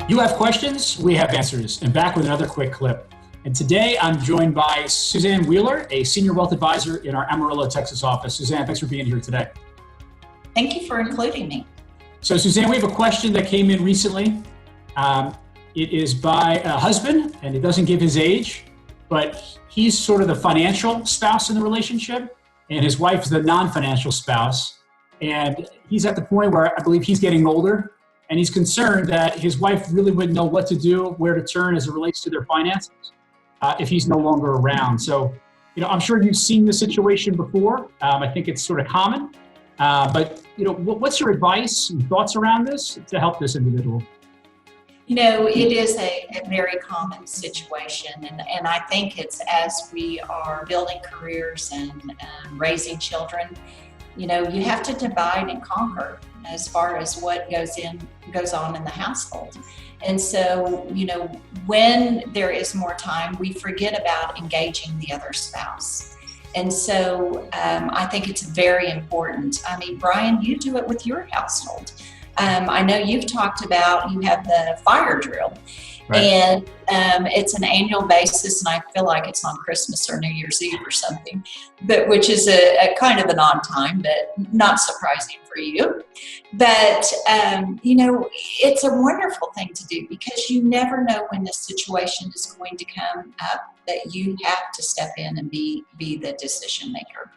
You have questions, we have answers, and back with another quick clip. And today I'm joined by Suzanne Wheeler, a senior wealth advisor in our Amarillo, Texas office. Suzanne, thanks for being here today. Thank you for including me. So Suzanne, we have a question that came in recently. It is by a husband, and it doesn't give his age, but he's sort of the financial spouse in the relationship, and his wife is the non-financial spouse. And he's at the point where I believe he's getting older, and he's concerned that his wife really wouldn't know what to do, where to turn as it relates to their finances if he's no longer around. So, I'm sure you've seen this situation before. I think it's sort of common. But, what's your advice and thoughts around this to help this individual? It is a very common situation, and I think it's as we are building careers and raising children, you have to divide and conquer as far as what goes on in the household. And so, when there is more time, we forget about engaging the other spouse. And so I think it's very important. I mean, Brian, you do it with your household. I know you've talked about, you have the fire drill, right? And it's an annual basis, and I feel like it's on Christmas or New Year's Eve or something, but which is a kind of an odd time, but not surprising for you. But, it's a wonderful thing to do because you never know when this situation is going to come up that you have to step in and be the decision maker.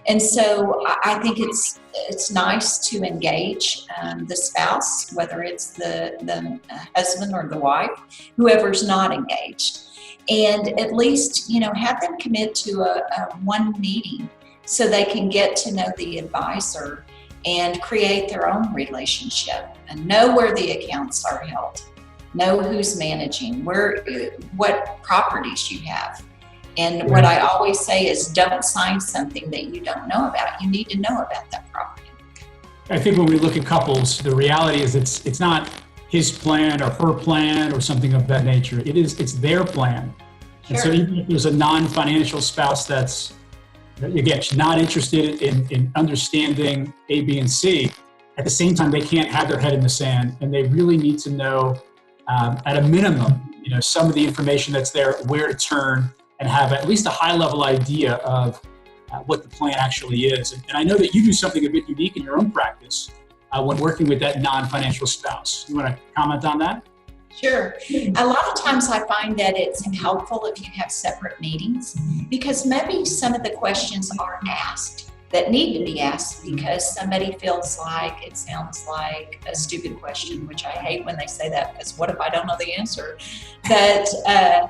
And so I think it's nice to engage the spouse, whether it's the husband or the wife, whoever's not engaged, and at least have them commit to a one meeting so they can get to know the advisor and create their own relationship and know where the accounts are held, know who's managing, what properties you have. And what I always say is, don't sign something that you don't know about. You need to know about that property. I think when we look at couples, the reality is it's not his plan or her plan or something of that nature. It's their plan. Sure. And so even if there's a non-financial spouse that's, again, not interested in understanding A, B, and C, at the same time, they can't have their head in the sand, and they really need to know, at a minimum, some of the information that's there, where to turn, and have at least a high-level idea of what the plan actually is. And I know that you do something a bit unique in your own practice when working with that non-financial spouse. You want to comment on that? Sure. A lot of times I find that it's helpful if you have separate meetings, because maybe some of the questions aren't asked that need to be asked because somebody feels like it sounds like a stupid question, which I hate when they say that, because what if I don't know the answer? But I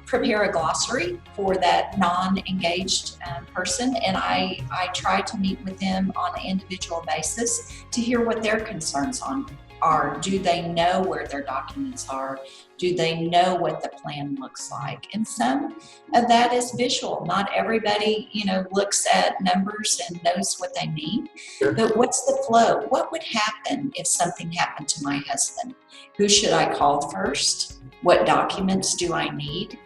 prepare a glossary for that non-engaged person, and I try to meet with them on an individual basis to hear what their concerns are. Do they know where their documents are? Do they know what the plan looks like? And some of that is visual. Not everybody, looks at numbers and knows what they need. Sure. But what's the flow? What would happen if something happened to my husband? Who should I call first? What documents do I need?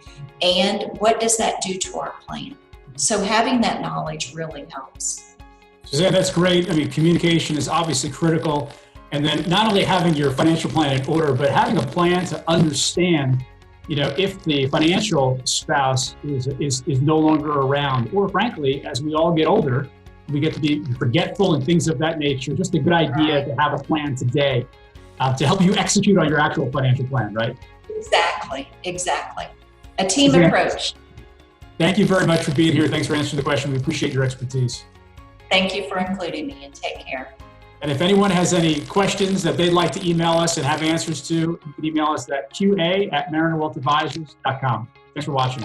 And what does that do to our plan? So having that knowledge really helps. Suzanne, that's great. I mean, communication is obviously critical. And then not only having your financial plan in order, but having a plan to understand, if the financial spouse is no longer around, or frankly, as we all get older, we get to be forgetful and things of that nature. Just a good idea to have a plan today to help you execute on your actual financial plan, right? Exactly. A team approach. Thank you very much for being here. Thanks for answering the question. We appreciate your expertise. Thank you for including me, and take care. And if anyone has any questions that they'd like to email us and have answers to, you can email us at qa@marinerwealthadvisors.com. Thanks for watching.